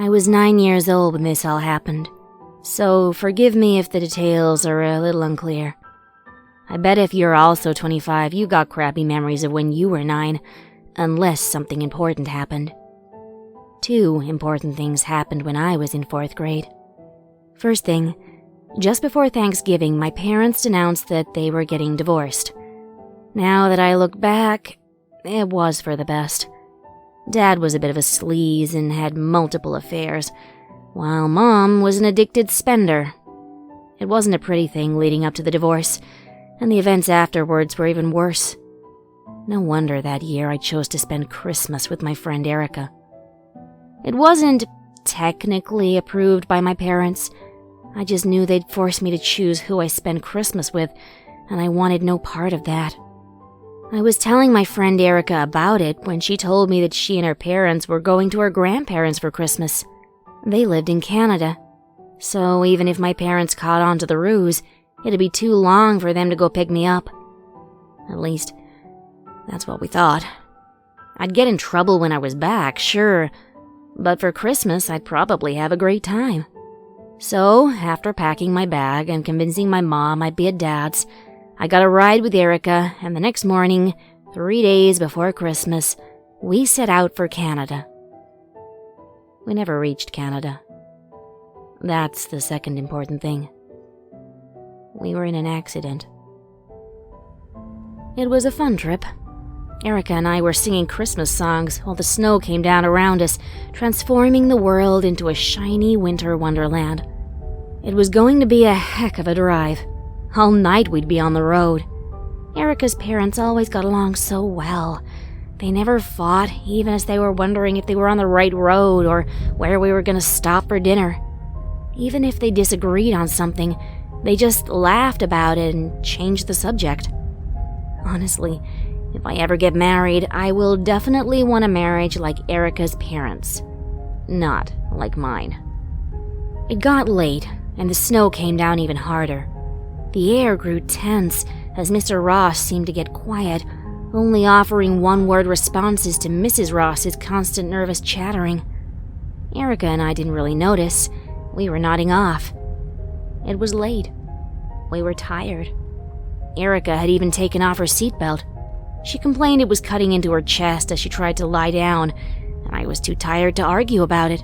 I was 9 years old when this all happened, so forgive me if the details are a little unclear. I bet if you're also 25, you got crappy memories of when you were 9, unless something important happened. 2 important things happened when I was in 4th grade. First thing, just before Thanksgiving, my parents announced that they were getting divorced. Now that I look back, it was for the best. Dad was a bit of a sleaze and had multiple affairs, while Mom was an addicted spender. It wasn't a pretty thing leading up to the divorce, and the events afterwards were even worse. No wonder that year I chose to spend Christmas with my friend Erica. It wasn't technically approved by my parents. I just knew they'd force me to choose who I spend Christmas with, and I wanted no part of that. I was telling my friend Erica about it when she told me that she and her parents were going to her grandparents for Christmas. They lived in Canada, so even if my parents caught on to the ruse, it'd be too long for them to go pick me up. At least, that's what we thought. I'd get in trouble when I was back, sure, but for Christmas I'd probably have a great time. So, after packing my bag and convincing my mom I'd be at Dad's, I got a ride with Erica, and the next morning, 3 days before Christmas, we set out for Canada. We never reached Canada. That's the second important thing. We were in an accident. It was a fun trip. Erica and I were singing Christmas songs while the snow came down around us, transforming the world into a shiny winter wonderland. It was going to be a heck of a drive. All night we'd be on the road. Erica's parents always got along so well. They never fought, even as they were wondering if they were on the right road or where we were going to stop for dinner. Even if they disagreed on something, they just laughed about it and changed the subject. Honestly, if I ever get married, I will definitely want a marriage like Erica's parents. Not like mine. It got late, and the snow came down even harder. The air grew tense as Mr. Ross seemed to get quiet, only offering one-word responses to Mrs. Ross's constant nervous chattering. Erica and I didn't really notice. We were nodding off. It was late. We were tired. Erica had even taken off her seatbelt. She complained it was cutting into her chest as she tried to lie down, and I was too tired to argue about it.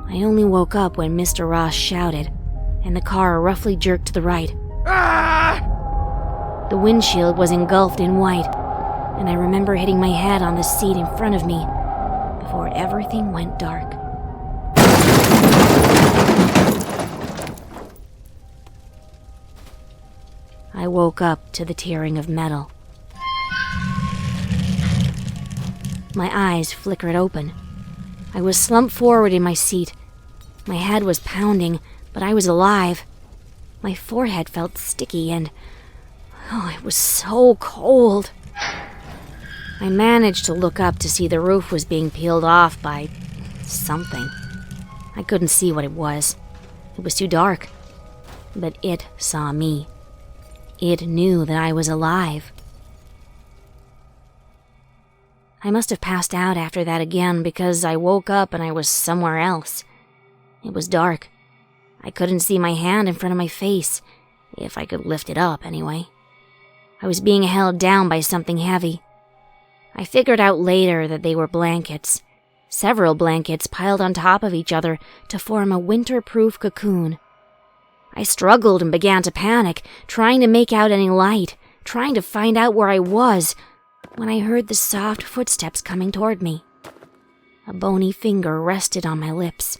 I only woke up when Mr. Ross shouted, and the car roughly jerked to the right. Ah! The windshield was engulfed in white, and I remember hitting my head on the seat in front of me before everything went dark. I woke up to the tearing of metal. My eyes flickered open. I was slumped forward in my seat. My head was pounding, but I was alive. My forehead felt sticky and, it was so cold. I managed to look up to see the roof was being peeled off by something. I couldn't see what it was. It was too dark. But it saw me. It knew that I was alive. I must have passed out after that again because I woke up and I was somewhere else. It was dark. I couldn't see my hand in front of my face, if I could lift it up anyway. I was being held down by something heavy. I figured out later that they were blankets. Several blankets piled on top of each other to form a winter-proof cocoon. I struggled and began to panic, trying to make out any light, trying to find out where I was, when I heard the soft footsteps coming toward me. A bony finger rested on my lips.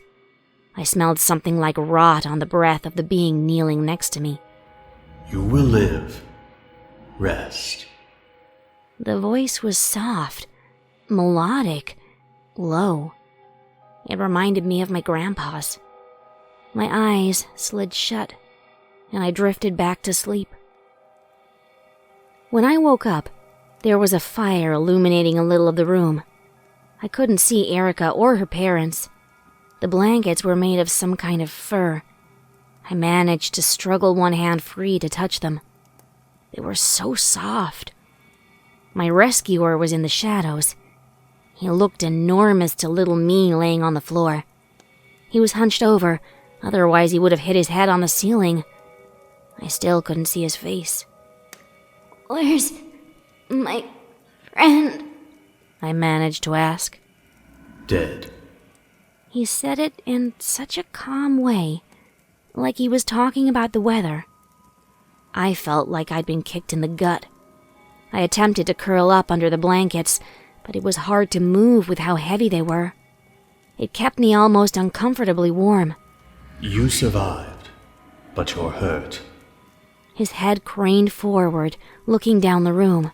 I smelled something like rot on the breath of the being kneeling next to me. You will live. Rest. The voice was soft, melodic, low. It reminded me of my grandpa's. My eyes slid shut, and I drifted back to sleep. When I woke up, there was a fire illuminating a little of the room. I couldn't see Erica or her parents. The blankets were made of some kind of fur. I managed to struggle one hand free to touch them. They were so soft. My rescuer was in the shadows. He looked enormous to little me laying on the floor. He was hunched over, otherwise he would have hit his head on the ceiling. I still couldn't see his face. "Where's my friend?" I managed to ask. Dead. He said it in such a calm way, like he was talking about the weather. I felt like I'd been kicked in the gut. I attempted to curl up under the blankets, but it was hard to move with how heavy they were. It kept me almost uncomfortably warm. You survived, but you're hurt. His head craned forward, looking down the room.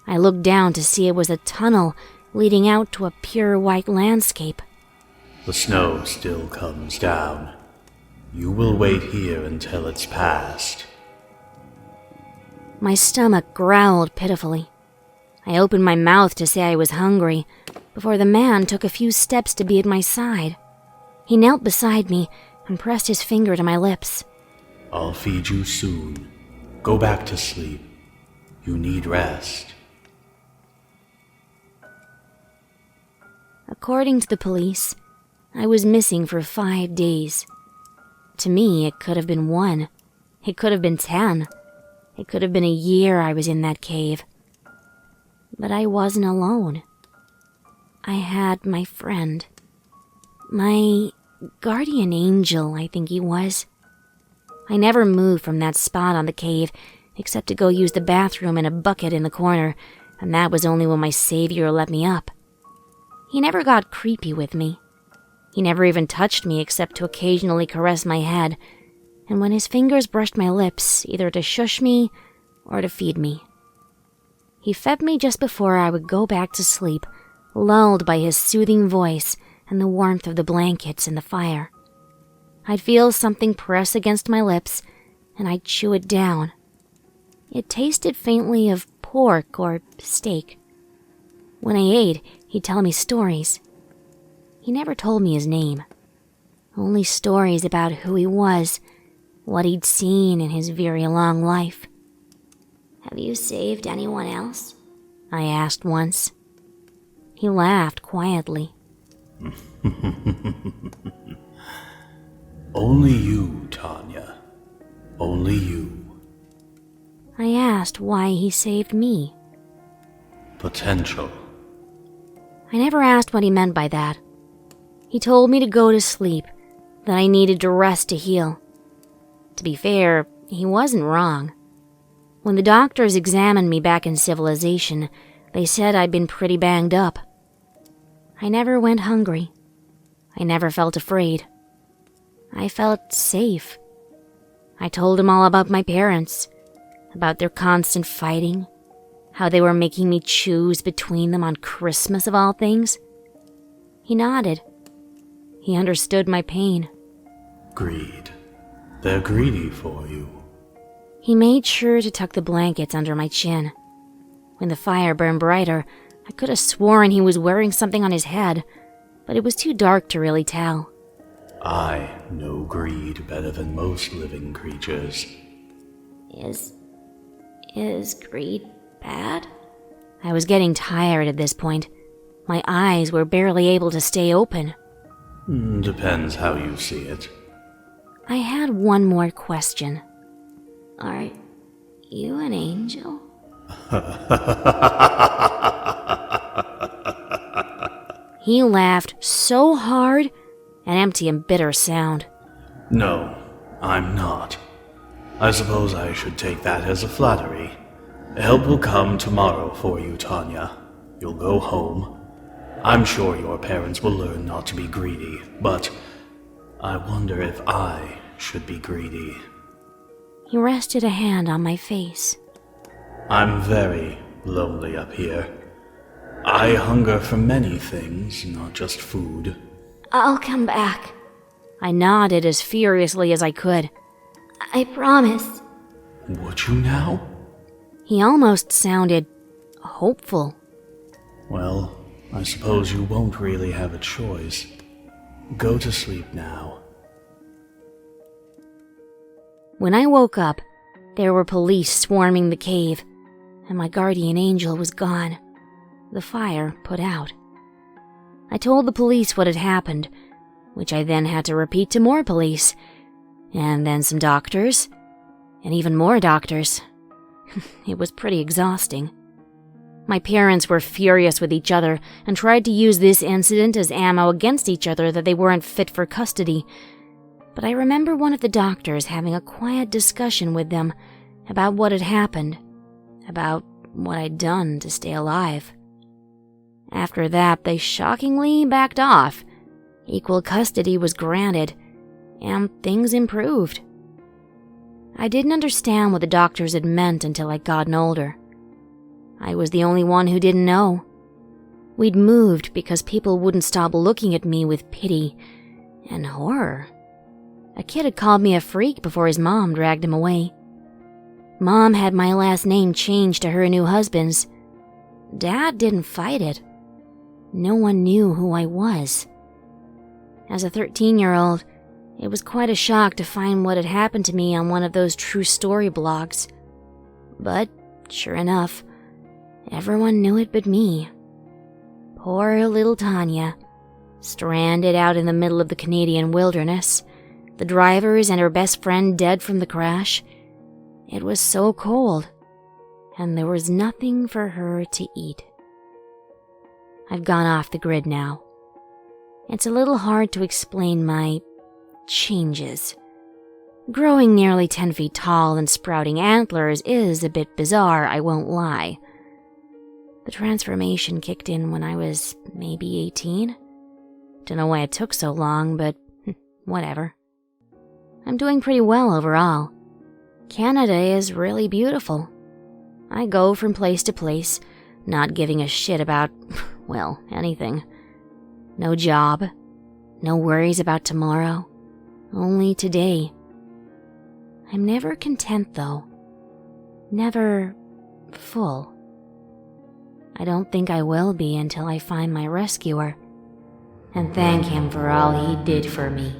I looked down to see it was a tunnel leading out to a pure white landscape. The snow still comes down. You will wait here until it's past. My stomach growled pitifully. I opened my mouth to say I was hungry, before the man took a few steps to be at my side. He knelt beside me and pressed his finger to my lips. I'll feed you soon. Go back to sleep. You need rest. According to the police, I was missing for 5 days. To me, it could have been 1. It could have been 10. It could have been a year I was in that cave. But I wasn't alone. I had my friend. My guardian angel, I think he was. I never moved from that spot on the cave, except to go use the bathroom in a bucket in the corner, and that was only when my savior let me up. He never got creepy with me. He never even touched me except to occasionally caress my head, and when his fingers brushed my lips, either to shush me or to feed me. He fed me just before I would go back to sleep, lulled by his soothing voice and the warmth of the blankets and the fire. I'd feel something press against my lips, and I'd chew it down. It tasted faintly of pork or steak. When I ate, he'd tell me stories. He never told me his name. Only stories about who he was, what he'd seen in his very long life. "Have you saved anyone else?" I asked once. He laughed quietly. Only you, Tanya. Only you. I asked why he saved me. Potential. I never asked what he meant by that. He told me to go to sleep, that I needed to rest to heal. To be fair, he wasn't wrong. When the doctors examined me back in civilization, they said I'd been pretty banged up. I never went hungry. I never felt afraid. I felt safe. I told him all about my parents, about their constant fighting, how they were making me choose between them on Christmas of all things. He nodded. He understood my pain. Greed. They're greedy for you. He made sure to tuck the blankets under my chin. When the fire burned brighter, I could have sworn he was wearing something on his head, but it was too dark to really tell. I know greed better than most living creatures. Is greed bad? I was getting tired at this point. My eyes were barely able to stay open. Depends how you see it. I had one more question. Are you an angel? He laughed so hard, an empty and bitter sound. No, I'm not. I suppose I should take that as a flattery. Help will come tomorrow for you, Tanya. You'll go home. I'm sure your parents will learn not to be greedy, but I wonder if I should be greedy. He rested a hand on my face. I'm very lonely up here. I hunger for many things, not just food. I'll come back. I nodded as furiously as I could. I promise. Would you now? He almost sounded hopeful. Well, I suppose you won't really have a choice. Go to sleep now. When I woke up, there were police swarming the cave, and my guardian angel was gone. The fire put out. I told the police what had happened, which I then had to repeat to more police, and then some doctors, and even more doctors. It was pretty exhausting. My parents were furious with each other and tried to use this incident as ammo against each other that they weren't fit for custody. But I remember one of the doctors having a quiet discussion with them about what had happened, about what I'd done to stay alive. After that, they shockingly backed off. Equal custody was granted, and things improved. I didn't understand what the doctors had meant until I'd gotten older. I was the only one who didn't know. We'd moved because people wouldn't stop looking at me with pity and horror. A kid had called me a freak before his mom dragged him away. Mom had my last name changed to her new husband's. Dad didn't fight it. No one knew who I was. As a 13-year-old, it was quite a shock to find what had happened to me on one of those true story blogs. But, sure enough, everyone knew it but me. Poor little Tanya, stranded out in the middle of the Canadian wilderness, the drivers and her best friend dead from the crash. It was so cold, and there was nothing for her to eat. I've gone off the grid now. It's a little hard to explain my changes. Growing nearly 10 feet tall and sprouting antlers is a bit bizarre, I won't lie. The transformation kicked in when I was maybe 18. Don't know why it took so long, but whatever. I'm doing pretty well overall. Canada is really beautiful. I go from place to place, not giving a shit about, well, anything. No job, no worries about tomorrow, only today. I'm never content, though. Never full. I don't think I will be until I find my rescuer and thank him for all he did for me.